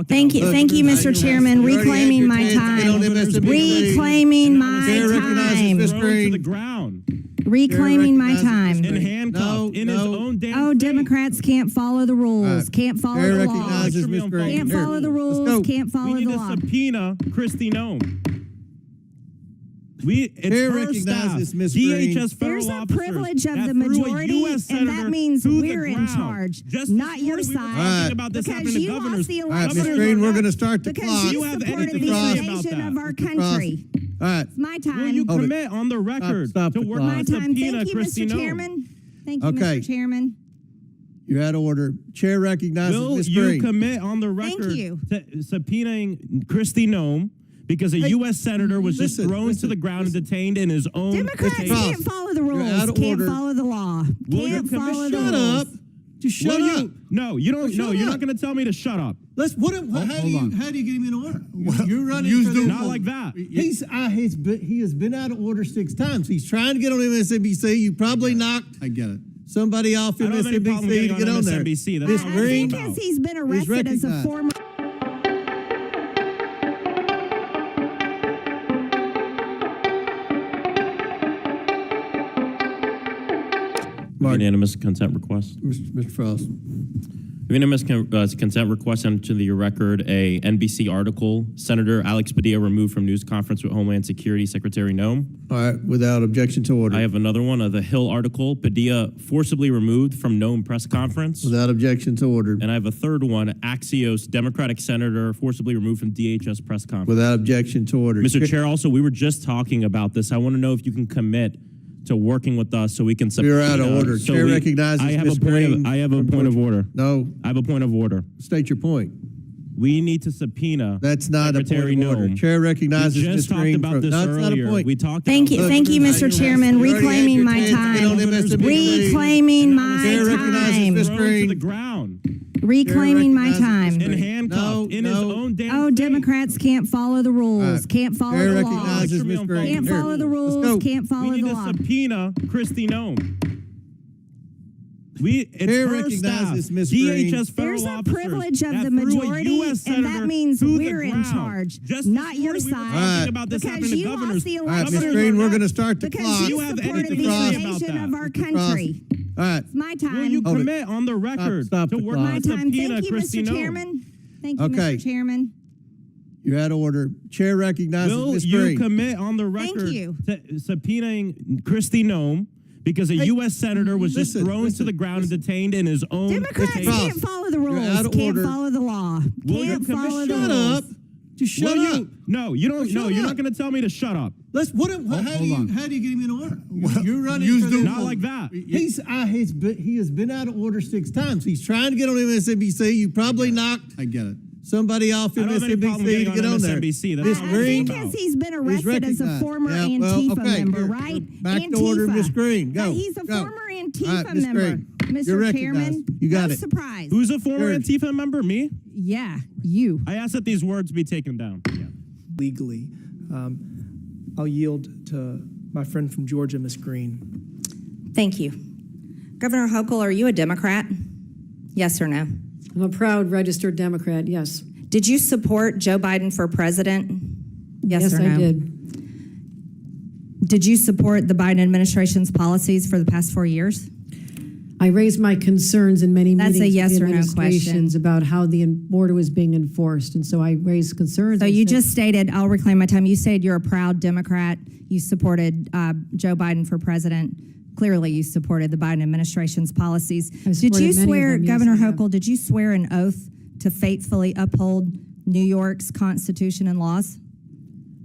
Thank you, Mr. Chairman. Reclaiming my time. Reclaiming my time. To the ground. Reclaiming my time. And handcuffed in his own damn Oh, state. Democrats can't follow the rules. Can't follow the law. Can't follow the rules. Can't follow the law. We need to subpoena Kristi Noem. It's Chair her staff, recognizes Ms. Greene. DHS federal There's a officers privilege of that the threw a majority, US and that senator means to the we're in ground. charge, Just not this your morning we were side. talking about this Because happening to you governors. lost the All right, Ms. election. Greene, we're going to start the Because clock. you You have supported anything the to say about invasion that? of our country. All right. It's my time. Will you Hold it. commit on the record Stop to the work clock. on My time. subpoena Thank you, Kristi Mr. Noem? Chairman. Thank you, Okay. Mr. Chairman. You're out of order. Chair recognizes Will Ms. you Greene. commit on the record you. to subpoenaing Kristi Noem because a U.S. senator was just thrown to the ground and detained in his own Democrats detention? can't follow the rules. out of Can't order. follow the law. Will you Can't follow the Shut rules. up. Just shut up. No, you don't. No, shut you're up. not going to tell me to shut up. How do you get him in order? You're running for Not like that. He has been out of order 6 times. He's trying to get on MSNBC. You probably knocked somebody off I don't have any problem MSNBC to getting get on on there. MSNBC. That's Ms. not I what Greene, think as he's been arrested as a recognized. former. Unanimous consent request. Mr. Frost. Unanimous consent request into the record a NBC article. Senator Alex Padilla removed from news conference with Homeland Security Secretary Noem. All right, without objection to order. I have another one of the Hill article. Padilla forcibly removed from Noem press conference. Without objection to order. And I have a third one, Axios, Democratic senator forcibly removed from DHS press conference. Without objection to order. Mr. Chair, also, we were just talking about this. I want to know if you can commit to working with us so we can subpoena. You're out of order. Chair recognizes Ms. Greene. I have a point of order. No. I have a point of order. State your point. We need to subpoena. That's not Secretary a point of order. Noem. Chair recognizes We Ms. just talked Greene. about this That's not a earlier. point. We talked Thank about you, Mr. Chairman. Reclaiming my time. Reclaiming my time. Ms. thrown Greene. to the ground Reclaiming my time. and handcuffed in his own damn Oh, state. Democrats can't follow the rules. Can't follow Chair the law. recognizes Ms. Greene. Can't Here. follow the Let's go. rules. Can't follow We need the to law. subpoena Kristi Noem. It's Chair her recognizes staff, Ms. Greene. DHS federal There's a officers privilege of that the threw a majority, US and that senator means to the we're in ground. charge, Just not this your morning we were side. talking about this Because happening to you governors. lost the All right, Ms. election. Greene, we're going to start the Because clock. you You have supported anything the to say about invasion that? of our country. All right. It's my Will time. you Hold it. commit on the record Stop to the work clock. My on time. subpoena Thank you, Kristi Mr. Noem? Chairman. Thank you, Okay. Mr. Chairman. You're out of order. Chair recognizes Will Ms. you Greene. commit on the Thank record you. to subpoenaing Kristi Noem because a U.S. senator was just thrown to the ground and detained in his own Democrats detention? can't follow the out rules. of Can't order. follow the law. Will you Can't follow the Shut rules. up. Just shut Will up. you? No, you don't. No, shut you're up. not going to tell me to shut up. How do you get him in order? You're running Not like that. He has been out of order 6 times. He's trying to get on MSNBC. You probably knocked somebody off I don't have any problem MSNBC to getting get on on there. MSNBC. That's Ms. not I what it's Greene. think about. as he's been arrested as a recognized. former Yeah, well, Antifa okay, member, here. right? Back to order, Antifa. Ms. Greene. Go. He's a Go. former Antifa All right, Ms. member, Greene. You're Mr. recognized. Chairman. You got no it. surprise. Who's a former Sure. Antifa member? Me? Yeah, you. I asked that these words be taken down. Yeah. Legally. I'll yield to my friend from Georgia, Ms. Greene. Thank you. Governor Hochul, are you a Democrat? Yes or no? I'm a proud registered Democrat, yes. Did you support Joe Biden for president? Yes or no? I did. Did you support the Biden administration's policies for the past 4 years? I raised my concerns in many That's a meetings yes with the or no administrations question. about how the border was being enforced, and so I raised concerns. So I you said- just stated, I'll reclaim my time, you said you're a proud Democrat. You supported Joe Biden for president. Clearly you supported the Biden administration's policies. I Did supported you many of swear, them, yes, Governor I have. Hochul, did you swear an oath to faithfully uphold New York's Constitution and laws?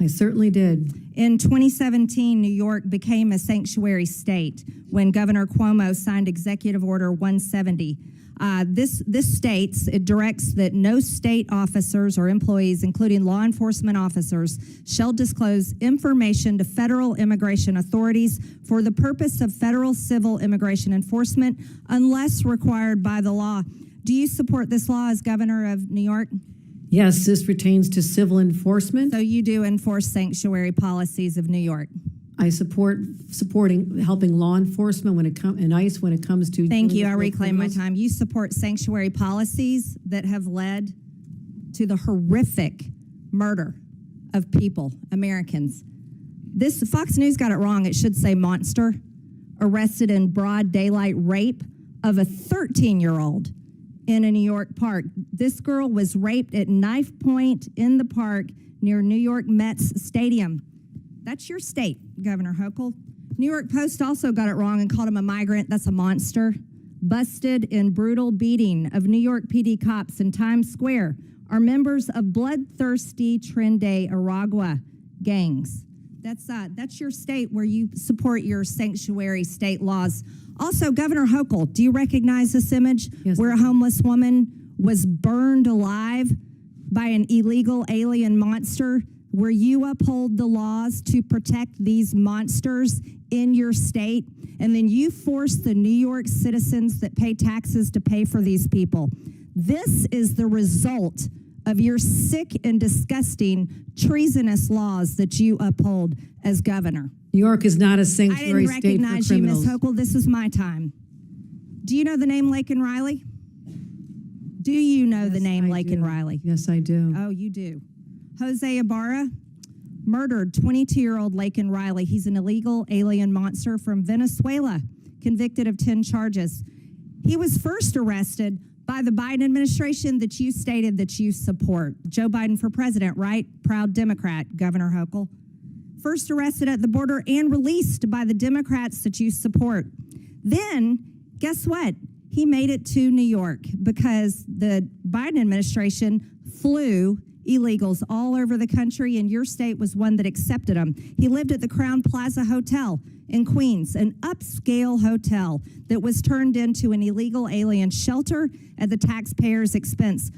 I certainly did. In 2017, New York became a sanctuary state when Governor Cuomo signed Executive Order 170. This states, it directs that no state officers or employees, including law enforcement officers, shall disclose information to federal immigration authorities for the purpose of federal civil immigration enforcement unless required by the law. Do you support this law as governor of New York? Yes, this pertains to civil enforcement. So you do enforce sanctuary policies of New York? I supporting helping law enforcement when it comes and ICE when it comes to. Thank you. I dealing with reclaim my criminals. time. You support sanctuary policies that have led to the horrific murder of people, Americans. This Fox News got it wrong. It should say monster. Arrested in broad daylight rape of a 13-year-old in a New York park. This girl was raped at knife point in the park near New York Mets Stadium. That's your state, Governor Hochul. New York Post also got it wrong and called him a migrant. That's a monster. Busted in brutal beating of New York PD cops in Times Square are members of bloodthirsty Trinde Aragua gangs. That's your state where you support your sanctuary state laws. Also, Governor Hochul, do you recognize this image? Yes. Where a homeless woman was burned alive by an illegal alien monster, where you uphold the laws to protect these monsters in your state, and then you force the New York citizens that pay taxes to pay for these people. This is the result of your sick and disgusting treasonous laws that you uphold as governor. New York is not a I sanctuary didn't state for recognize you, Ms. criminals. Hochul. This is my time. Do you know the name Laken Riley? Do you know the Yes, name I Laken do. Riley? Yes, I do. Oh, you do. Jose Ibarra murdered 22-year-old Laken Riley. He's an illegal alien monster from Venezuela, convicted of 10 charges. He was first arrested by the Biden administration that you stated that you support. Joe Biden for president, right? Proud Democrat, Governor Hochul. First arrested at the border and released by the Democrats that you support. Then, guess what? He made it to New York because the Biden administration flew illegals all over the country, and your state was one that accepted them. He lived at the Crown Plaza Hotel in Queens, an upscale hotel that was turned into an illegal alien shelter at the taxpayers' expense.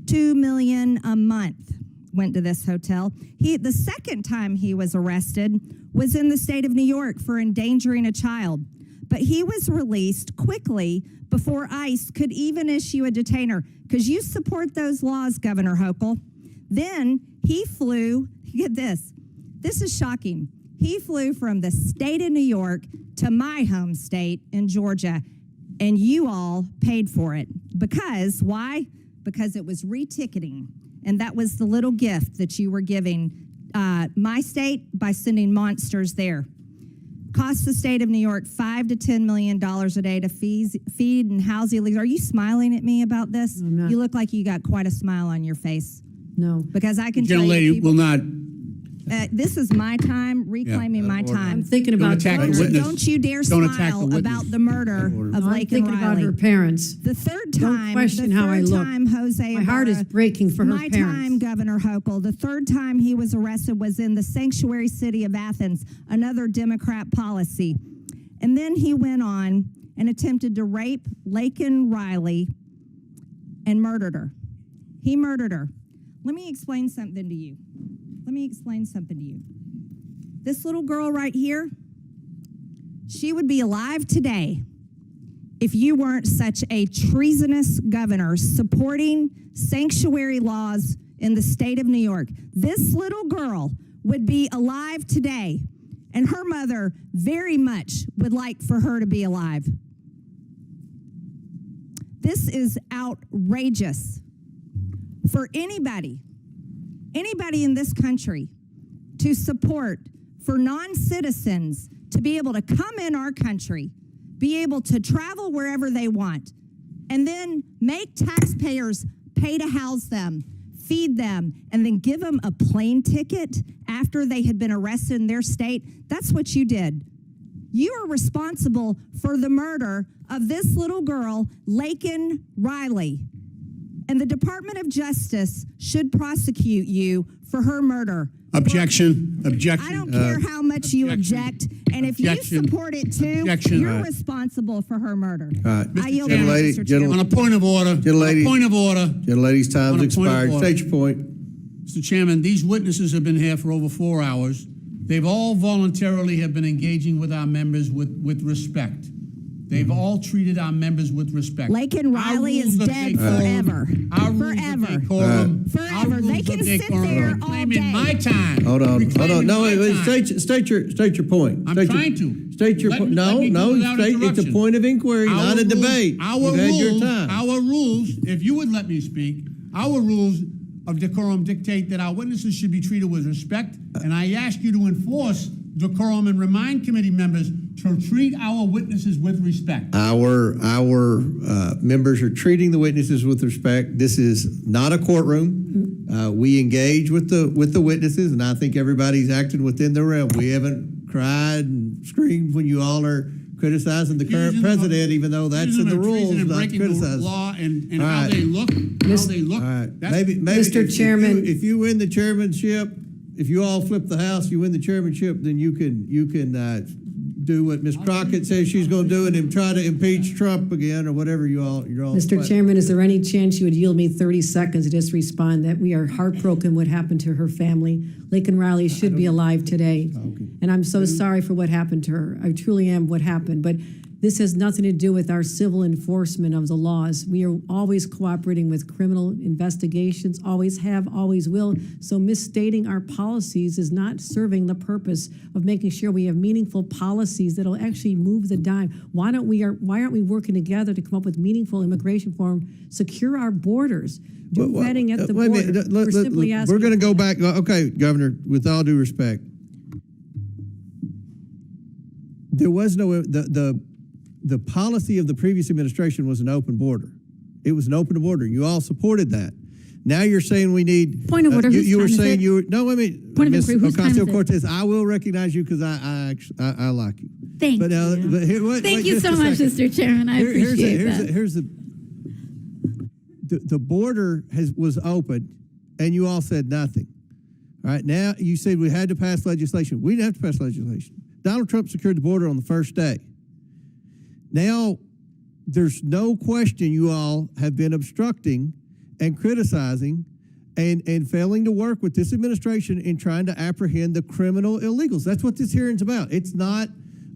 $2 million a month went to this hotel. The second time he was arrested was in the state of New York for endangering a child. But he was released quickly before ICE could even issue a detainer, because you support those laws, Governor Hochul. Then he flew, get this is shocking. He flew from the state of New York to my home state in Georgia, and you all paid for it. Because, why? Because it was reticketing, and that was the little gift that you were giving my state by sending monsters there. Costs the state of New York $5 to $10 million a day to feed and house illegals. Are you smiling at me about this? I'm not. You look like you got quite a smile on your face. No. Because I can tell you, Gentlelady people, will not. This is my time, reclaiming my order. time. I'm thinking Don't about attack the Georgia. witness. Don't you dare Don't attack the smile witness. about the murder of I'm Laken thinking about Riley. her parents. The third Don't time, question the how I third look. time Jose My heart is Ibarra- breaking for her my parents. time, Governor Hochul. The third time he was arrested was in the sanctuary city of Athens, another Democrat policy. And then he went on and attempted to rape Laken Riley and murdered her. He murdered her. Let me explain something to you. This little girl right here, she would be alive today if you weren't such a treasonous governor supporting sanctuary laws in the state of New York. This little girl would be alive today, and her mother very much would like for her to be alive. This is outrageous for anybody in this country to support for non-citizens to be able to come in our country, be able to travel wherever they want, and then make taxpayers pay to house them, feed them, and then give them a plane ticket after they had been arrested in their state. That's what you did. You are responsible for the murder of this little girl, Laken Riley. And the Department of Justice should prosecute you for her murder. Objection. Objection. I don't care how much you object, and if you Objection. support it too, Objection. you're responsible for her murder. right. I yield back, Gentlelady, Mr. Chairman. On a point of order. Gentlelady. On a point of order. Gentlelady's time's On a point of expired. order. State your point. Mr. Chairman, these witnesses have been here for over 4 hours. They've all voluntarily have been engaging with our members with respect. They've all treated our members with respect. Laken Riley is dead forever. Our rules of Forever. decorum. Forever. Our rules They of can sit decorum. there all Reclaiming day. my time. Hold on. Reclaiming No, my wait, time. state your point. I'm State trying your, to. State your Let point. me- let me No, do it without it's a interruption. point of inquiry, Our not a rules- debate. Our You've had your rules, time. our rules, if you would let me speak, our rules of decorum dictate that our witnesses should be treated with respect, and I ask you to enforce decorum and remind committee members to treat our witnesses with respect. Our members are treating the witnesses with respect. This is not a courtroom. We engage with the witnesses, and I think everybody's acting within the realm. We haven't cried and screamed when you all are criticizing the current president, even though that's in the rules, not breaking the law and how they look. All right. Maybe Mr. Chairman. if you win the chairmanship, if you all flip the House, you win the chairmanship, then you can do what Ms. Crockett says she's going to do and try to impeach Trump again or whatever you're all. Mr. Chairman, is there any chance you would yield me 30 seconds to just respond that we are heartbroken what happened to her family? Lincoln Riley should be alive today. And I'm so sorry for what happened to her. I truly am what happened. But this has nothing to do with our civil enforcement of the laws. We are always cooperating with criminal investigations, always have, always will. So misstating our policies is not serving the purpose of making sure we have meaningful policies that'll actually move the dime. Why aren't we working together to come up with meaningful immigration reform, secure our borders, do vetting at the border? We're simply asking. We're going to go back. Okay, Governor, with all due respect, there was no the policy of the previous administration was an open border. It was an open border. You all supported that. Now you're saying we need point of order. You were saying you were no. I mean, Ms. Ocasio-Cortez, I will recognize you because I like you. Thank you. But here, Thank you so much, Mr. Chairman. I appreciate that. The border was open, and you all said nothing. All right, now you said we had to pass legislation. We didn't have to pass legislation. Donald Trump secured the border on the first day. Now, there's no question you all have been obstructing and criticizing and failing to work with this administration in trying to apprehend the criminal illegals. That's what this hearing's about. It's not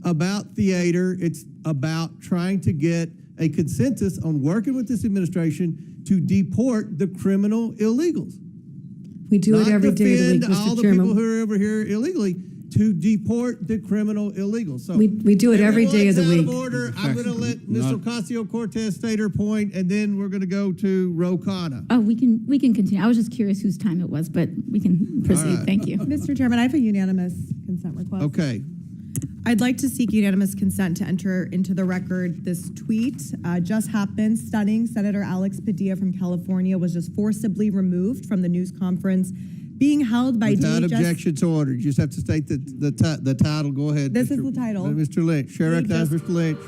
about theater. It's about trying to get a consensus on working with this administration to deport the criminal illegals. We do it every day of the week, Mr. All the Chairman. people who are over here illegally, to deport the criminal illegals. So we do it every day of the week. Out of order. I'm going to let Ms. Ocasio-Cortez state her point, and then we're going to go to Ro Khanna. Oh, we can continue. I was just curious whose time it was, but we can proceed. Right. Thank you. Mr. Chairman, I have a unanimous consent request. Okay. I'd like to seek unanimous consent to enter into the record this tweet. Just happened, stunning. Senator Alex Padilla from California was just forcibly removed from the news conference being held by Without DHS. objection to order. You just have to state the title. Go ahead. This is the title. Mr. Lynch. Chair recognizes Mr. Lynch.